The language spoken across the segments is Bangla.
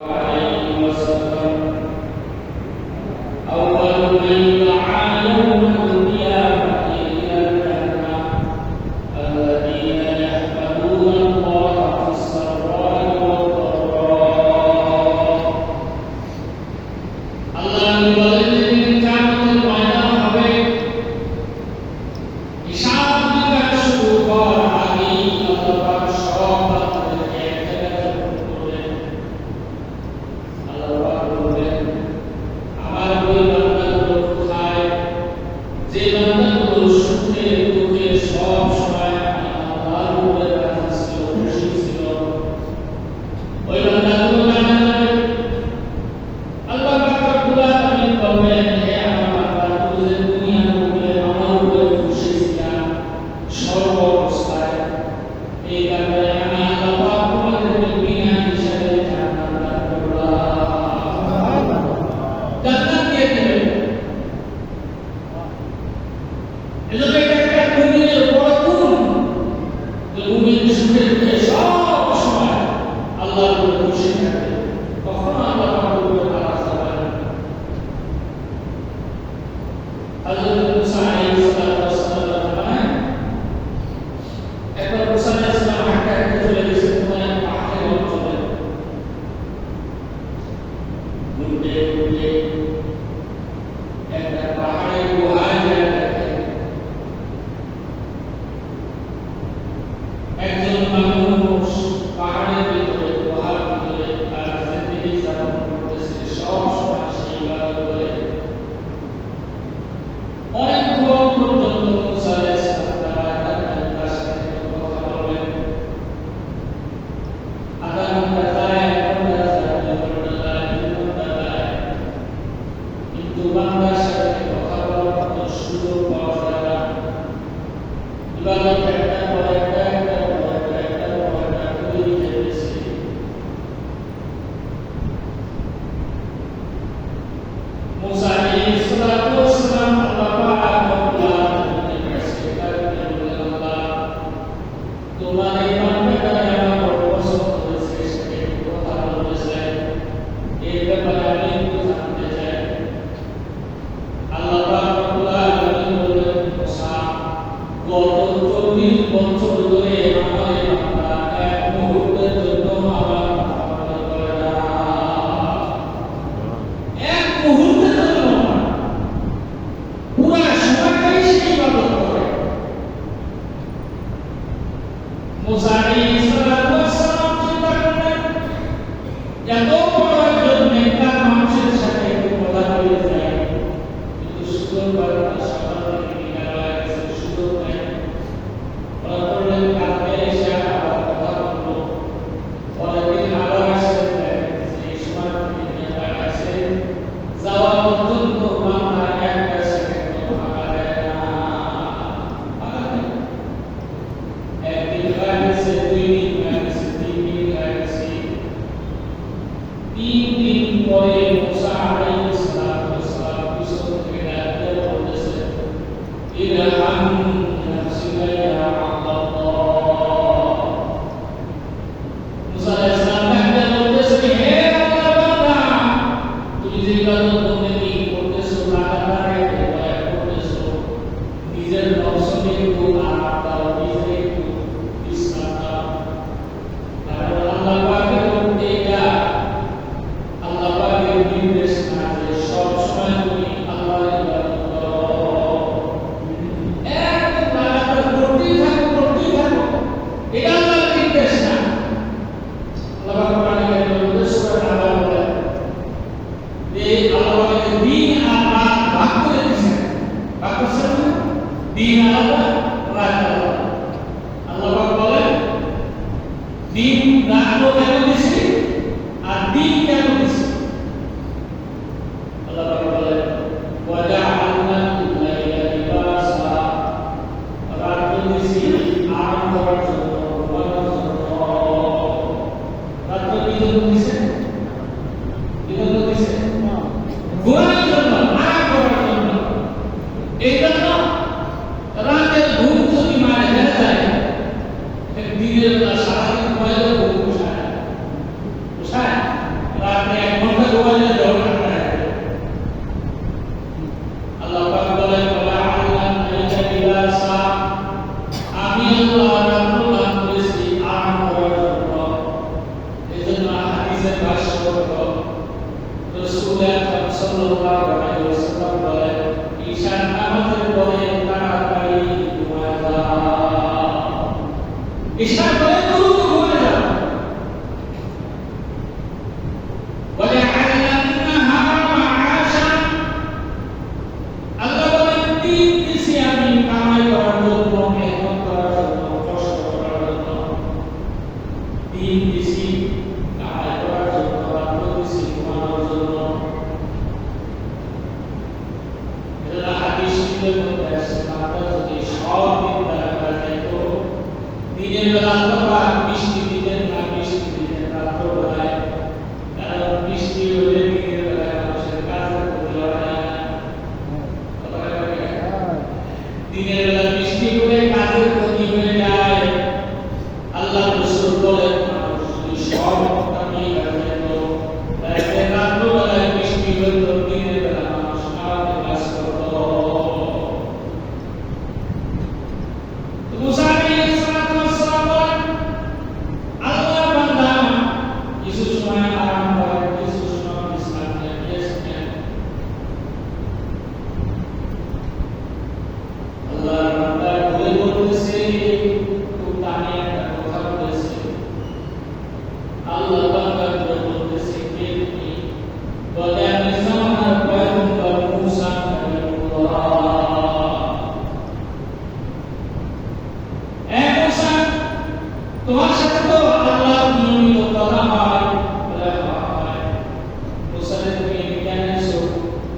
عليه وسلم أول من دعا يوم القيامة إلى الجنة الذين يحمدون الله في السراء والضراء الله يبلغ كامل المعنى হবে হিসাব নিকাশ শুরু করার আগেই আল্লাহ সব বান্দাদেরকে এক জায়গায় জড়ো করলেন। আল্লাহ বললেন, আমার ওই বান্দাগুলো কোথায় যে বান্দাগুলো সুখে দুঃখে সব সময় আল্লাহর উপরে রাজি ছিল, খুশি ছিল, ওই বান্দাগুলো জানাবেন। আল্লাহ পাক রব্বুল আলামিন বলবেন, হে আমার বান্দা, তুমি যে দুনিয়ার উপরে আমার উপরে খুশি ছিলা সর্ব অবস্থায়, এই কারণে আমি আল্লাহ পাক তোমাদেরকে বিনা হিসাবে জান্নাত দান করলাম। জান্নাত দিয়ে দেবেন। এজন্য এটা একটা মুমিনের বড় গুণ যে মুমিন সুখে দুঃখে সব সময় আল্লাহর উপরে খুশি থাকে, কখনো আল্লাহ পাকের উপরে নারাজ হবে না। হযরত মুসা আলাইহিস সালাম জানায়, একবার মুসা আলাইহিস সালাম হাঁটতে হাঁটতে চলে গেছেন কোন এক পাহাড়ের অঞ্চলে। ঘুরতে ঘুরতে একটা পাহাড়ের গুহায় যায় দেখেন একজন মানুষ পাহাড়ের ভিতরে, গুহার ভিতরে তার জিন্দেগি যাপন করতেছে, সব সময় সেই ইবাদত করে। অনেকক্ষণ পর্যন্ত মুসা আলাইহিস সালাম তার সাথে কথা বললেন। আধা ঘন্টা যায়, 1 ঘন্টা যায়, 2 ঘন্টা যায়, 3 ঘন্টা যায়, কিন্তু বান্দার সাথে কথা বলার মতো সুযোগ পাওয়া যায় না। ইবাদত একটা পর একটা, একটা পর একটা, একটা পর একটা করেই যেতেছে। মুসা আলাইহিস সালাম আল্লাহ পাক রব্বুল আলামিনের কাছে কাঁদতে বললেন, আল্লাহ, তোমার এই বান্দাটাকে আমার বড় পছন্দ হয়েছে, সাথে একটু কথা বলতে চাই, এই ব্যাপারে আমি একটু জানতে চাই। আল্লাহ পাক রব্বুল আলামিন বললেন, মুসা, গত 40 বছর ধরে আমার এই বান্দা এক মুহূর্তের জন্য আমার কথা বলতে পারে না। এক মুহূর্তের জন্য না, পুরো সময়টাই সে ইবাদত করে। মুসা আলাইহিস সালাম চিন্তা করলেন, এত বড় একজন নেতা মানুষের সাথে একটু কথা বলতে চাই, কিন্তু সুযোগ পায় না, সকাল থেকে বিকাল হয়ে গেছে, সুযোগ নেই। ওরা বললেন, কালকে এসে আবার কথা বলবো। পরের দিন আবার আসলেন, এই সময় তিনি নেতা আছে, যাওয়া পর্যন্ত বান্দা একটা সেকেন্ড ফাঁকা দেয় না। ফাঁকা দেয় না। একদিন হয়ে গেছে, 2 দিন হয়ে গেছে, 3 দিন হয়ে গেছে। 3 দিন পরে মুসা আলাইহিস সালাম পিছন থেকে ডাক দিয়ে বলতেছে, ইরহাম নাফসিকা ইয়া আব্দাল্লাহ। মুসা আলাইহিস সালাম ডাক দিয়ে বলতেছে, হে আল্লাহর বান্দা, তুমি যে ইবাদত বন্দেগী করতেছো, লাগাতার দয়া করতেছো, নিজের নফসকে একটু আরাম দাও, নিজে একটু বিশ্রাম দাও। কারণ আল্লাহ পাকের এটা আল্লাহ পাকের নির্দেশ না যে সব সময় তুমি আল্লাহর ইবাদত করো। একদম লাগাতার করতেই থাকো। এটা আল্লাহর নির্দেশ না। আল্লাহ পাক কোরআনে কারিমে বলেন, সূরা আল-আনআম বলেন যে আল্লাহ পাক দিন আর রাত ভাগ করে দিয়েছেন। ভাগ করেছেন না? দিন আলাদা, রাত আলাদা। আল্লাহ পাক বলেন, দিন রাতও কেন দিয়েছি আর দিন কেন দিয়েছি? আল্লাহ পাক বলেন, ওয়াজআলনা আল-লাইলা লিবাসা, রাত দিয়েছি আরাম করার জন্য, ঘুমানোর জন্য। রাত কি জন্য দিয়েছে? কি জন্য দিয়েছে? ঘুমানোর জন্য, আরাম করার জন্য। এই জন্য রাতের ঘুম যদি মারা যায়, দিনের বেলা সারাদিন ঘুমাইলেও ঘুম পোষায়। পোষায়? রাত ঘুমাইলে জল ঠান্ডা হয়ে যায়। আল্লাহ পাক বলেন ওয়া আল্লামনা লিবাসা, আমি আল্লাহ রাব্বুল আলামিন করেছি আরাম করার জন্য। এজন্য হাদিসের ভাষ্য হলো রাসূল আকরাম সাল্লাল্লাহু আলাইহি ওয়াসাল্লাম বলেন ঈশার নামাজের পরে তাড়াতাড়ি ঘুমায় যাও। ঈশার পরে দ্রুত ঘুমায় যাও। দিনের বেলা অথবা বৃষ্টি দিনের না বৃষ্টি দিনের রাত্র বেলায়, কারণ বৃষ্টি হলে দিনের বেলায় মানুষের কাজের ক্ষতি হয় না। দিনের বেলা বৃষ্টি হলে কাজের ক্ষতি হয়ে যায়। আল্লাহ রাসূল বলেন মানুষ যদি সব কামিয়ে যেত তাহলে রাত্র বেলায় বৃষ্টি হতো, দিনের বেলা মানুষ কাজে কাজ করত। মুসা আলাইহিস সালাতু ওয়াস সালাম আল্লাহ বান্দা কিছু সময় আরাম করে, কিছু সময় বিশ্রাম নেন। আল্লাহ বান্দা বলে বলতেছে, খুব দামি একটা কথা বলেছে। আল্লাহ বান্দা বলে বলতেছে কে তুমি? বলে আমি জামানার পয়গম্বর মুসা কালিমুল্লাহ। তোমার সাথে তো আল্লাহ নিয়মিত কথা হয়, বলে হয়। মুসারে তুমি কেন এসো?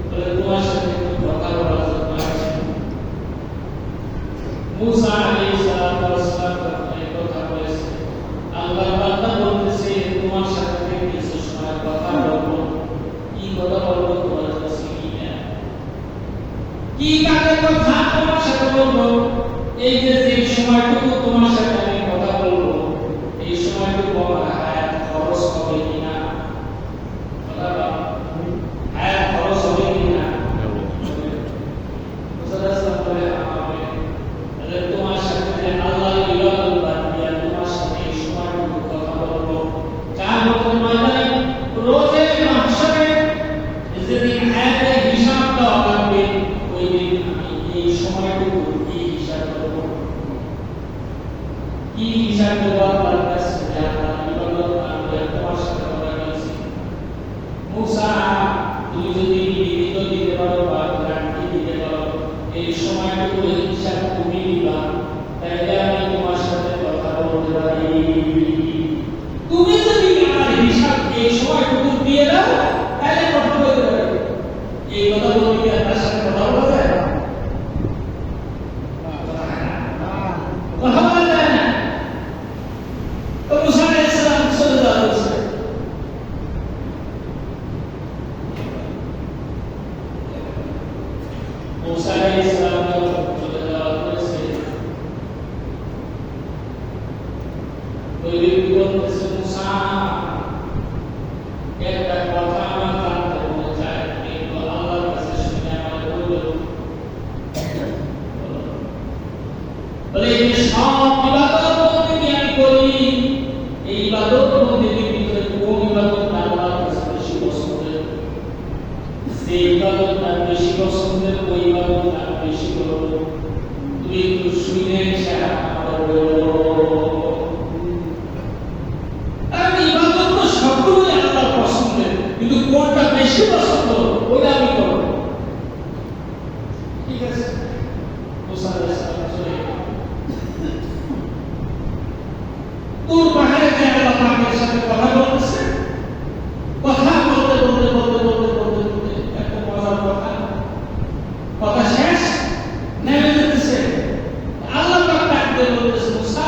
বলে তোমার সাথে একটু কথা বলার জন্য আসছি। মুসা আলাইহিস সালাতু ওয়াস সালাম যখন এই কথা বলেছে, আল্লাহর বান্দা বলতেছে তোমার সাথে কিছু সময় কথা বলবো। কি কথা বলবো তোমার কাছে কি না? কি কাজের কথা তোমার সাথে বলবো? এই যে সময়টুকু তোমার সাথে আমি কথা বলবো, এই সময়টুকু আমার হায়াত খরচ হবে কিনা? হায়াত খরচ হবে কিনা? তোমার সাথে আল্লাহ ইবাদত বাদ দিয়া তোমার সাথে এই সময়টুকু কথা বলবো। কিয়ামতের ময়দানে রোজে মাহশরে যেদিন হায়াতের হিসাব দেওয়া লাগবে, ওই দিন আমি এই সময়টুকু কি হিসাব করবো? কি হিসাব দেওয়া আল্লাহর কাছে যে আল্লাহ ইবাদত আমি তোমার সাথে কথা বলছি। মুসা তুমি যদি বিবিধ দিতে পারো বা গ্যারান্টি দিতে পারো এই সময়টুকু হিসাব তুমি দিবা, তাইলে আমি তোমার সাথে কথা বলতে পারি। তুমি যদি আমার হিসাব এই সময়টুকু দিয়ে দাও তাহলে কথা বলতে পারি। এই কথা বলতে কি তার সাথে কথা বলা যায়? কথা বলা যায় না। তো মুসা আলাইহিস সালাম চলে যাচ্ছে। মুসা আলাইহিস সালাম চলে যাওয়ার পরে ওই ব্যক্তি বলতেছে, মুসা একটা কথা আমার জানতে মনে চায়, কিন্তু আল্লাহর কাছে শুনে আমার বলবো। বলে এই যে সব ইবাদত বন্দেগী আমি করি, এই ইবাদত বন্দেগীর ভিতরে কোন ইবাদত আল্লাহর কাছে বেশি পছন্দের? যে ইবাদত বেশি পছন্দের ওই ইবাদত বেশি করব। তুমি একটু শুনে আমার বলো। আমি ইবাদত তো সবগুলোই আল্লাহর পছন্দের, কিন্তু কোনটা বেশি পছন্দ ওইটা আমি করব। ঠিক আছে, মুসা আলাইহিস সালাম চলে গেলেন। তোর পাহাড়ে যে আল্লাহ পাকের সাথে কথা বলতেছে, কথা বলতে বলতে বলতে বলতে বলতে বলতে এত মজার কথা, কথা শেষ নেমে যেতেছে। আল্লাহ পাক ডাকতে বলতেছে, মুসা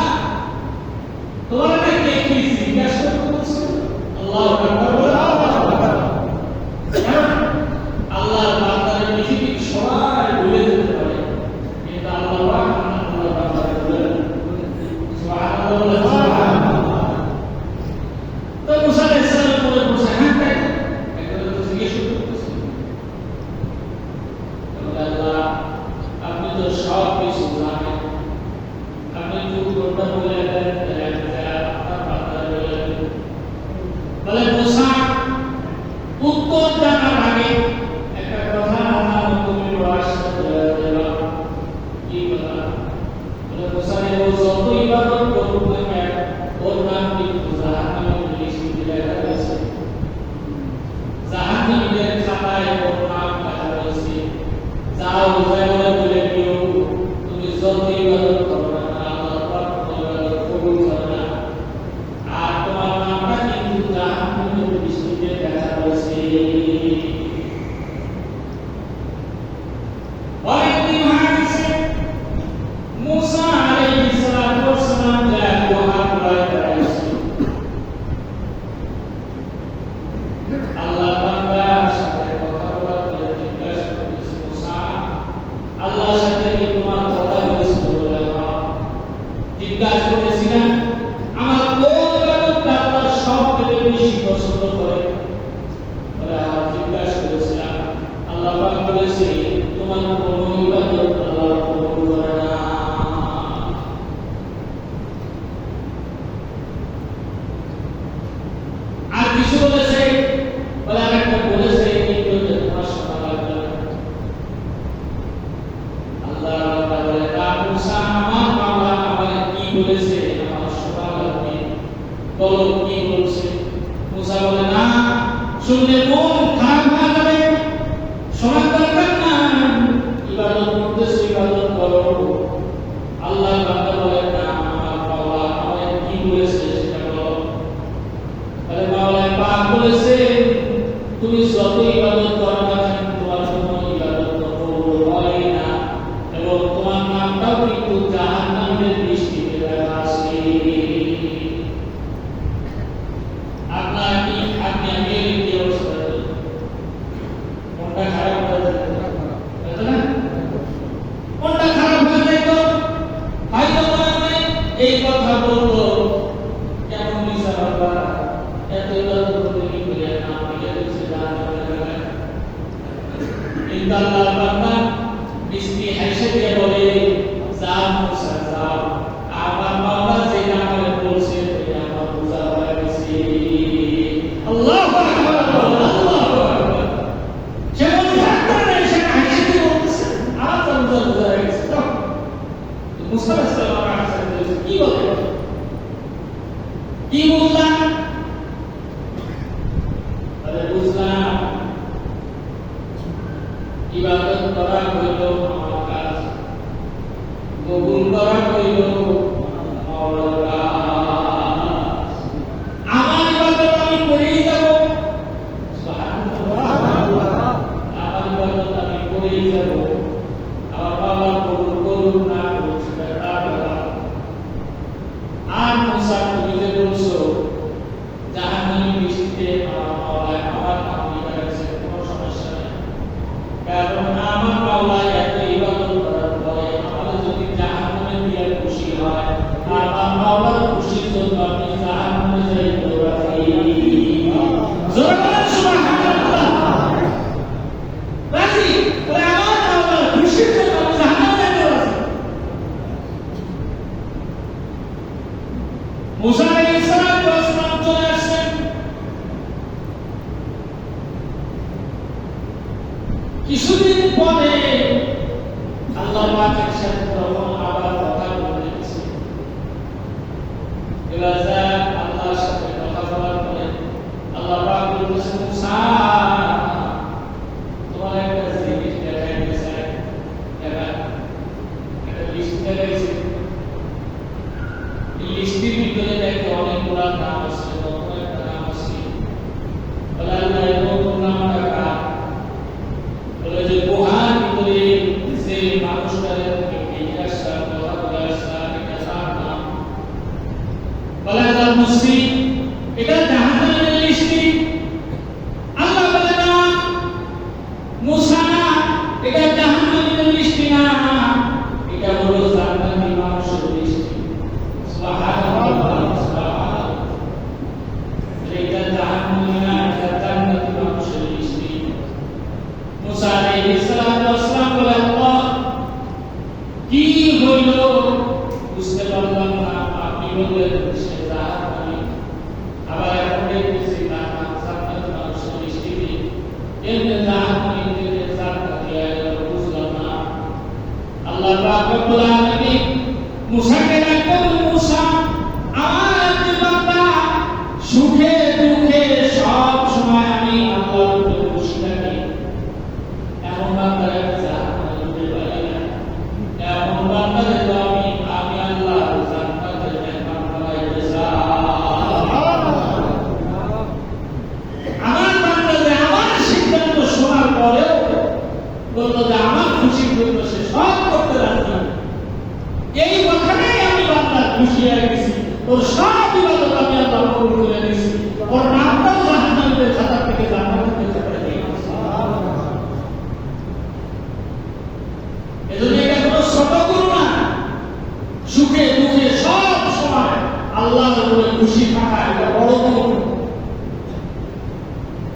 আল্লাহ বান্দার সাথে কথা বলার পরে জিজ্ঞাসা করেছে, মুসা আল্লাহর সাথে কি তোমার কথা হয়েছিল বলে? জিজ্ঞাসা করেছিলাম আমার কোন ইবাদতটা আল্লাহ সবথেকে বেশি পছন্দ করে? জিজ্ঞাসা করেছিলাম, আল্লাহ পাক বলেছে তোমার কোন ইবাদত আল্লাহ কবুল করে না। আর কিছু বলেছে, বলে আরেকটা বলেছে কিন্তু তোমার শোনা লাগবে না। আল্লাহ বলে না মুসা আমার মাওলা আমাকে কি বলেছে আমার শোনা লাগবে, বলো কি বলছে? মুসা বলে না, শুনলে মন খারাপ হয়ে যাবে, শোনার দরকার না, ইবাদত করতেছো ইবাদত করো। আল্লাহ বান্দা বলে না আমার মাওলা আমাকে কি বলেছে সেটা বলো। আরে মাওলা পাক বলেছে তুমি যত ইবাদত করো না কেন তোমার কোনো ইবাদত কবুল হয় না, এবং তোমার নামটাও কিন্তু জাহান্নামের দৃষ্টিতে লেখা আছে। আপনার কি আপনি আমি কি অবস্থা, কোনটা খারাপ হয়ে যায় না? কোনটা খারাপ হয়ে যায় তো হয়তো মনে এই কথা বলবো কেমন মিশা বাবা এত ইবাদত করতে কি করে না মিলে দিচ্ছে জাহান্নামে যাবে। কিন্তু আল্লাহর বান্দা মিষ্টি হাসি দিয়ে বলে যা মুসা যা, আমার মাওলা যে আমাকে বলছে আমার বুঝা হয়ে গেছে। আল্লাহু আকবার, আল্লাহু আকবার। যেমন ডাক্তার এসে হাসি দিয়ে বলছে আমার তো বুঝা হয়ে গেছে। তো মুসা সাল্লাল্লাহু আলাইহি ওয়াসাল্লাম কি বলে, কি বুঝলাম? বুঝলাম ইবাদত করা হইল আমার কাজ, কবুল করা হইল মাওলার কাজ। আমার ইবাদত আমি করেই যাব, সুবহানাল্লাহ, আমার ইবাদত আমি করেই যাব। আমার বাবা কবুল করুন না করুন সেটা তার ব্যাপার। আর মুসা তুমি যে বলছো জাহান্নামের দৃষ্টিতে আমার মাওলা আমার নাম লিখে রাখছে, কোনো সমস্যা নেই, কারণ আমার মাওলা এত ইবাদত করার পরে আমাদের যদি জাহান্নামে দিয়ে খুশি হয়, আমার মাওলার খুশির জন্য আমি জাহান্নামে যাইতে রাজি। জোরে বলেন সুবহানাল্লাহ, রাজি। তাহলে আমার মাওলার খুশির জন্য আমি জাহান্নামে যাইতে রাজি। মুসা আলাইহিস সালাম চলে আসছেন। কিছুদিন পরে আল্লাহ পাকের সাথে তখন আবার কথা বলেছে। এবার আল্লাহর সাথে কথা বলার পরে আল্লাহ পাক বলেছেন মুসা তোমার একটা জিনিস দেখাইতে চাই। একটা লিস্ট দেখাইছে, এই লিস্টের ভিতরে দেখতে অনেকগুলো নাম আছে, নতুন একটা নাম আছে। বলে আল্লাহ নতুন নামটা কার? বলে যে গুহার ভিতরে যে মানুষটারে নিয়ে আসা কথা বলে আসা এটা তার নাম। বলে আল্লাহ মুসলিম এটা জাহান্নামের লিস্টে। আল্লাহ বলে না মুসা এটা জাহান্নামের লিস্টে না, এটা হলো জান্নাতি মানুষের লিস্টে। সুবহানাল্লাহ, সুবহানাল্লাহ। এটা জাহান্নামে না, এটা জান্নাতি মানুষের লিস্টে। মুসা আলাইহিস সালাম বলে আল্লাহ কি হইল বুঝতে পারলাম না, আপনি বললেন সে জাহান্নামী, আবার এখন দেখতেছি না জান্নাতি মানুষের লিস্টে এমনি জাহান্নামী থেকে জান্নাতি আয়া বুঝলাম না। আল্লাহ পাক রব্বুল আলামিন মুসাকে ডাকলেন, মুসা আমার যে বান্দা সুখে দুঃখে সব সময় আমি আল্লাহর উপরে খুশি থাকি, এমন বান্দারে আমি জাহান্নামে দিতে পারি না। এমন বান্দারে তো আমি আল্লাহ জান্নাতের মেহমান বানাইতে চাই। আমার বান্দা যে আমার সিদ্ধান্ত শোনার পরেও বলল যে আমার খুশির জন্য সে সব করতে রাজি,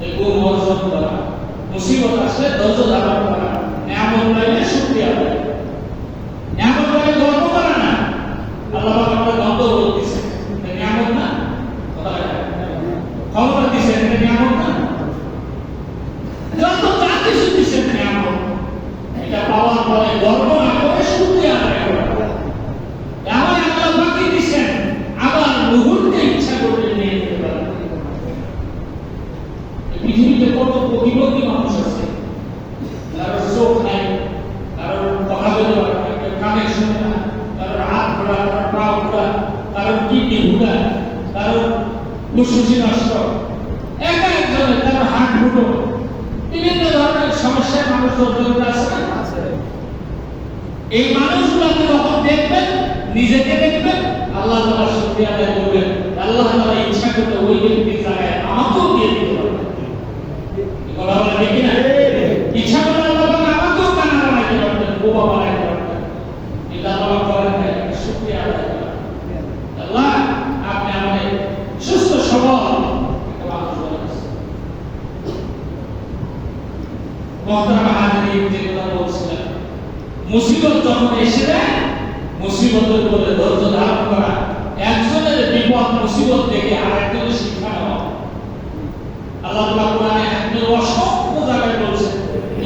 এই গুণ অর্জন করা, মুসিবত আসলে ধৈর্য ধারণ করা, নিয়ামত পাইলে শুকরিয়া করা, নিয়ামত পাইলে গর্ব করা না। আল্লাহ পাক আমাদের গর্ব বলতেছে, নিয়ামত না, ক্ষমতা দিচ্ছেন, নিয়ামত না, যত যা কিছু দিচ্ছেন নিয়ামত, এটা পাওয়ার পরে গর্ব না করে শুকরিয়া আদায় করা। আমার আল্লাহ বাকি দিচ্ছেন, আবার মুহূর্তে ইচ্ছা করলে নিয়ে নিতে পারেন। পৃথিবীতে কত প্রতিবন্ধী মানুষ আছে, কারোর চোখ নাই, কারোর কথা বলতে পারে না, কেউ কানে শুনে না, কারোর হাত ঘোরা, কারোর পা ঘোরা, কারোর কিডনি ঘোরা, কারোর ফুসফুসি নষ্ট, এক একজনের কারোর হাত ফুটো, বিভিন্ন ধরনের সমস্যায় মানুষ জড়িত আছে। এই মানুষগুলোকে যখন দেখবেন, নিজেকে দেখবেন, আল্লাহ তাআলা শুকরিয়া আদায় করবেন। আল্লাহ তাআলা ইচ্ছা করলে ওই ব্যক্তির জায়গায় আমাকেও দিয়ে দিতে পারবেন। কথা বলে দেখি না, ইচ্ছা করলে আল্লাহ তাআলা আমাকেও কানা বানাইতে পারবেন, বোবা বানাইতে পারবেন। এটা আল্লাহ করেন না, শুকরিয়া আদায় করেন। আল্লাহ আপনি আমাদের সুস্থ সবল একটা মানুষ বানাইছেন। মহতারাম হাজিরিন, যে কথা বলছিলাম, মুসিবত যখন এসে যায়, মুসিবতের উপরে ধৈর্য ধারণ করা, একজনের বিপদ মুসিবত থেকে আরেকজনের শিক্ষা নেওয়া। আল্লাহ তাআলা কোরআনে একজন অসংখ্য জায়গায় বলছেন,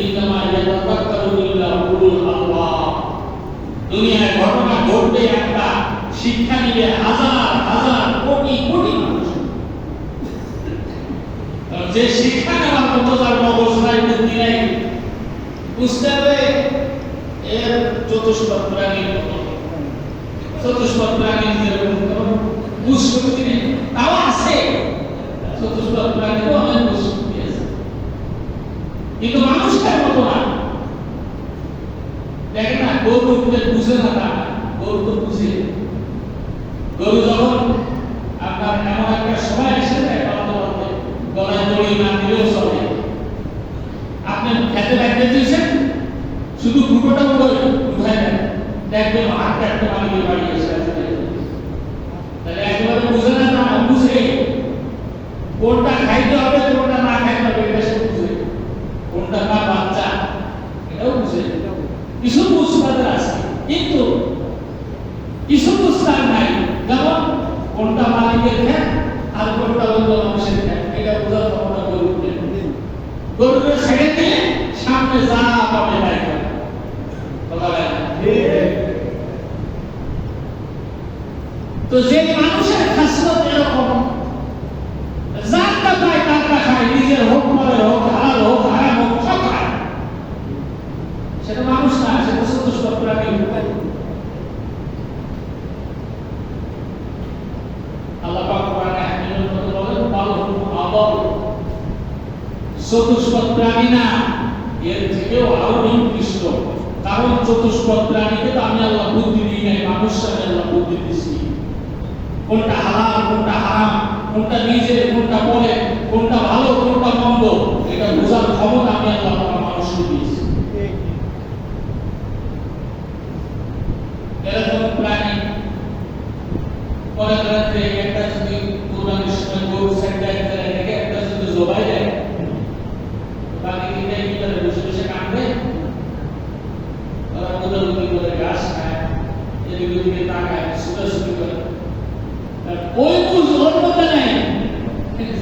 ইন্নামা ইয়াতাযাক্কারু বিল্লাহ উলুল আলবাব। দুনিয়ায় ঘটনা ঘটবে, একটা শিক্ষা নিবে হাজার হাজার কোটি কোটি মানুষ। যে শিক্ষা নেওয়ার মতো যার মগজ নাই, বুদ্ধি নাই, বুঝতে হবে এর চতুষ্পদ প্রাণীর মতো, চতুষ্পদ প্রাণীর যেরকম বুঝশক্তি নেই, তাও আছে। চতুষ্পদ প্রাণীরও অনেক বুঝশক্তি আছে, কিন্তু মানুষটার মতো না। দেখেন না, গরু বুঝে না, তা গরু তো বুঝে। গরু যখন আপনার এমন একটা সময় এসে যায়, গলায় দড়ি না দিলেও চলে, আপনি খেতে বাইতে দিয়েছেন, শুধু ফুটোটা উঠায় দেন, দেখবেন হাতটা একটা মালিকের বাড়ি এসে আছে। তাহলে একেবারে বুঝে না, না বুঝে কোনটা খাইতে হবে, কোনটা না খাইতে হবে, এটা সে বুঝে। কোনটা তার বাচ্চা, এটাও বুঝে। কিছু বুঝতে আছে, কিন্তু কিছু বুঝতে নাই। যেমন কোনটা মালিকের খেত আর কোনটা অন্য মানুষের খেত, এটা বোঝার ক্ষমতা গরুকে ছেড়ে দিয়ে সামনে যা পাবে তাই করে। তো যে মানুষের খাসলত এরকম, যারটা পায় তারটা খায়, নিজের হোক পরে হোক, হালাল হোক হারাম হোক, সব খায়, সেটা মানুষ না, সেটা চতুষ্পদ প্রাণী। আল্লাহ পাক কোরআনে হাকিমের মধ্যে বলেন, বালহুম আদাল, চতুষ্পদ প্রাণী না, এর থেকেও আরো নিকৃষ্ট। কারণ চতুষ্পদ প্রাণীকে তো আমি আল্লাহ বুদ্ধি দিই নাই, মানুষকে আমি আল্লাহ বুদ্ধি দিয়েছি। কোনটা হালাল, কোনটা হারাম, কোনটা নিজে, কোনটা পরে, কোনটা ভালো, কোনটা মন্দ, এটা বোঝার ক্ষমতা আমি আল্লাহ মানুষকে দিয়েছি। এরকম প্রাণী পরে রাত্রে একটা যদি কোরবানির সময় গরু সাইডে রেখে একটা যদি জবাই দেয়, বাকি দিনটাই ভিতরে বসে বসে কাঁদবে, ওরা কোদালুকি করে ঘাস খায়, এদিকে ওদিকে তাকায়, ছুটাছুটি করে। ওই বুঝ ওর মধ্যে নেই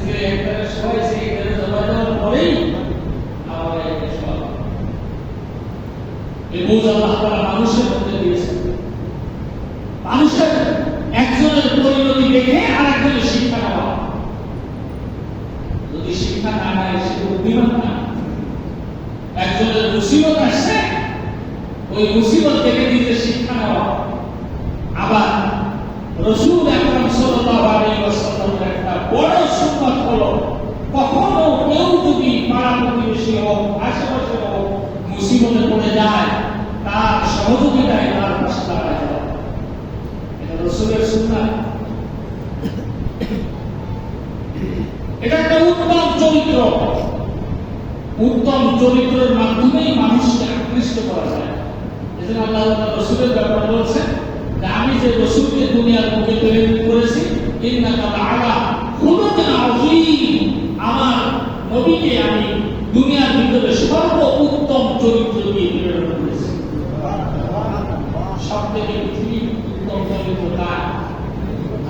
যে একটা সবাই সেই জবাই দেওয়ার পরেই আবার একটা সব এই বুঝ আল্লাহ তাআলা মানুষের মধ্যে দিয়েছেন। মানুষের একজনের পরিণতি দেখে আর একজনের শিক্ষা নেওয়া। যদি শিক্ষা না নেয়, সে বুদ্ধিমান না। একজনের মুসিবত আসছে, ওই মুসিবত থেকে নিজের শিক্ষা নেওয়া। আবার রাসূল আকরাম সাল্লাল্লাহু আলাইহি ওয়াসাল্লামের একটা বড় সুন্নাত হলো, কখনো কেউ যদি পাড়া প্রতিবেশী হোক, আশেপাশে হোক, মুসিবতে পড়ে যায়, তার সহযোগিতায় তার পাশে দাঁড়ায় যাওয়া। এটা রাসূলের সুন্নাত। এটা একটা উত্তম চরিত্র। উত্তম চরিত্রের মাধ্যমেই মানুষকে আকৃষ্ট করা যায়। এজন্য আল্লাহ তাআলা রাসূলের ব্যাপারে বলেছেন যে আমি যে রাসূলকে দুনিয়ার বুকে প্রেরণ করেছি, ইন্নাকা লাআলা খুলুকিন আযীম, আমার নবীকে আমি দুনিয়ার ভিতরে সর্বোত্তম চরিত্র দিয়ে প্রেরণ করেছি। সব থেকে পৃথিবীর উত্তম চরিত্র কার?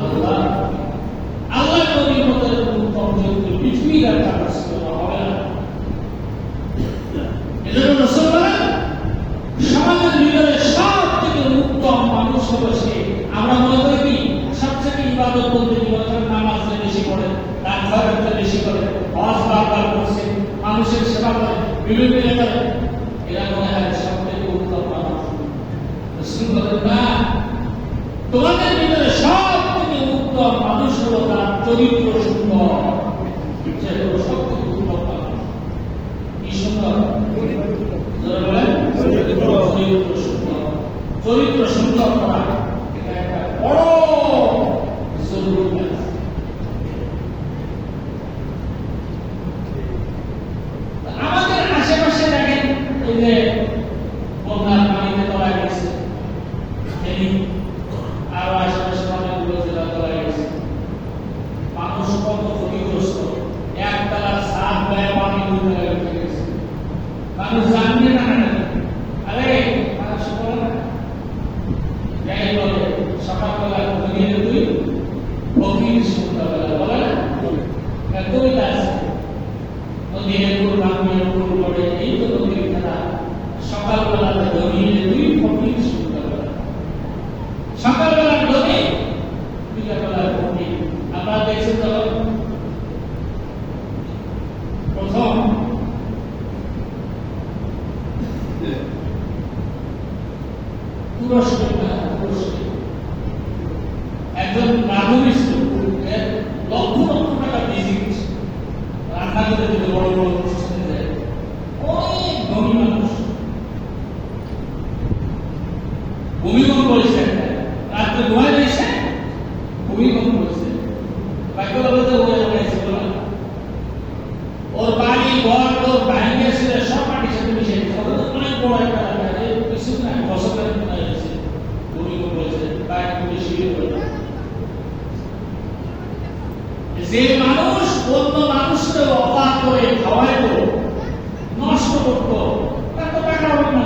আল্লাহ। আল্লাহ নবীর মতো উত্তম চরিত্র পৃথিবীর একটা হবে না। এজন্য রাসূল বলেন সমাজের ভিতরে সব থেকে উত্তম মানুষ হলো সে। আমরা মনে করি কি সবচেয়ে ইবাদত বলতে ইবাদতের নামাজ বেশি করে, দান খয়রাত বেশি করে, হজ বারবার করছে, মানুষের সেবা করে, বিভিন্ন করে, এরা মনে হয় সব থেকে উত্তম মানুষ। রাসূল বলেন না, তোমাদের ভিতরে সব থেকে উত্তম মানুষ হলো তার চরিত্র সুন্দর। সে হলো সব থেকে উত্তম মানুষ। কি সুন্দর? চরিত্র সুন্দর করা এটা একটা বড় জরুরি কাজ। আমাদের আশেপাশে দেখেন এই যে বন্যার পানিতে তলায় গেছে, আরো আশেপাশে অনেকগুলো জেলা তলায় গেছে, মানুষ কত ক্ষতিগ্রস্ত। একতলার ছাদ গায়ে পানি উঠে গেছে, মানুষ জানবে না। আরে মানুষ বলে না, যাই বলে সকালবেলা ঘুমিয়ে তুই ফকির সন্ধ্যাবেলা বলে না, কবিতা আছে নদীর উপর নামিয়ে উপর পড়ে, এই তো নদীর খেলা। সকালবেলা ঘুমিয়ে তুই ফকির সন্ধ্যাবেলা, সকালবেলা নদী বিকালবেলা ফকির। আপনারা দেখছেন তো প্রথম একজন রাধুনিষ্ঠ লক্ষ লক্ষ টাকা ভিজিট রান্না করে দিতে বড় বড় অনুষ্ঠানে যায়, অনেক ধনী মানুষ। ভূমিকম্প হয়েছে, রাত্রে ঘুমায় দিয়েছে, ভূমিকম্প হয়েছে, বাক্যবলতে হয়ে গেছে, ওর বাড়ি ঘর তোর ভাঙে ছিল, সব মাটির সাথে মিশে গেছে। অনেক বড় একটা কিছু না ফসলের হয়েছে, ভূমিকম্প হয়েছে, তাই বেশি যে মানুষ অন্য মানুষকে অবাক করে খাওয়াইত, নষ্ট করত, তার তো টাকা হবে না।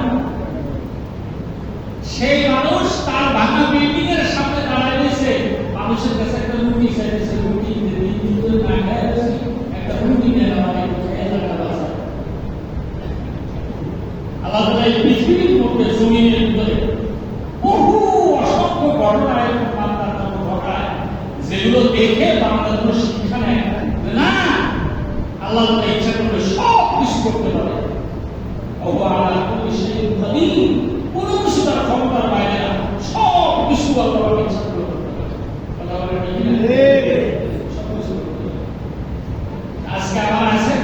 সেই মানুষ তার ভাঙা বিল্ডিং এর সামনে দাঁড়ায় রয়েছে, মানুষের কাছে একটা রুটি চাইছে, রুটি না খায় একটা রুটি নেওয়া হয়, আল্লাহ তাআলা এই পৃথিবীর মধ্যে জমিনের ভিতরে বহু অসংখ্য ঘটনা ঘটায়, যেগুলো দেখে বাংলার কোনো শিক্ষা নেয় না। আল্লাহ তাআলা ইচ্ছা করলে সব কিছু করতে পারে। কোন কিছু তার ক্ষমতার বাইরে না, সব কিছু আল্লাহ ইচ্ছা করলে করতে পারে। আজকে আবার আছে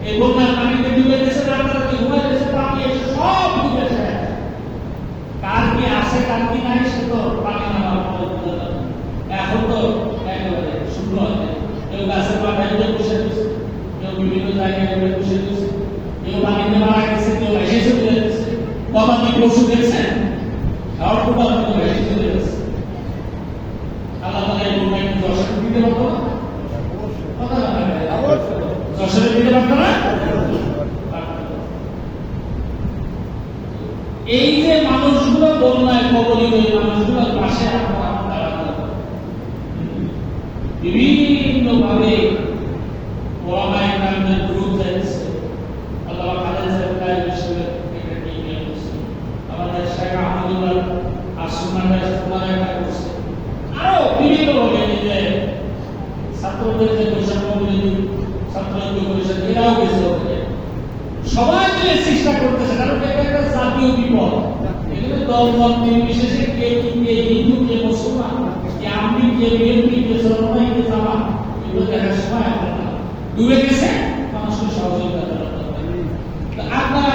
এই বন্যার পানিতে ডুবে গেছে, রাতারাতি ঘুমায় গেছে, পানি এসে সব ডুবে যায়। কার কি আছে কার কি নাই সে তো পানি নামার এখন তো একেবারে শুরু হবে। কেউ গাছের পাতায় বসে দিচ্ছে, কেউ বিভিন্ন জায়গায় বসে দিচ্ছে, কেউ পানিতে মারা গেছে, কেউ এসে চলে যাচ্ছে। গবাদি পশু দেখছেন, খাওয়ার কোটা এসে চলে যাচ্ছে। আল্লাহ তাআলা এই বন্যায় কি যশোরে দিতে পারবো না? কথা না যশোরে দিতে পারতো না? এই যে মানুষগুলো বন্যায় কবলিত, এই মানুষগুলোর পাশে আমরা দাঁড়াবো। বিভিন্ন ভাবে ওলামায়ে কেরামের গ্রুপ যাচ্ছে, আল্লাহ খালেদ সাহেব তাই বিষয়ে একটা টিম করছে, আমাদের শেখ আহমদুল্লাহ আসুনাটা তোমার একটা করছে, আরো বিভিন্ন ভাবে যে ছাত্রদের যে বৈষম্য বিরোধী ছাত্র পরিষদ এরাও গেছে, সবাই মিলে চেষ্টা করতেছে, কারণ এটা একটা জাতীয় বিপদ। এখানে দল মত নির্বিশেষে কে হিন্দু কে মুসলমান, কে আমলি কে বিএনপি কে সরকারি কে জামাত, এগুলো দেখার সময় এখন না। ডুবে গেছে, মানুষকে সহযোগিতা করা দরকার। আপনারা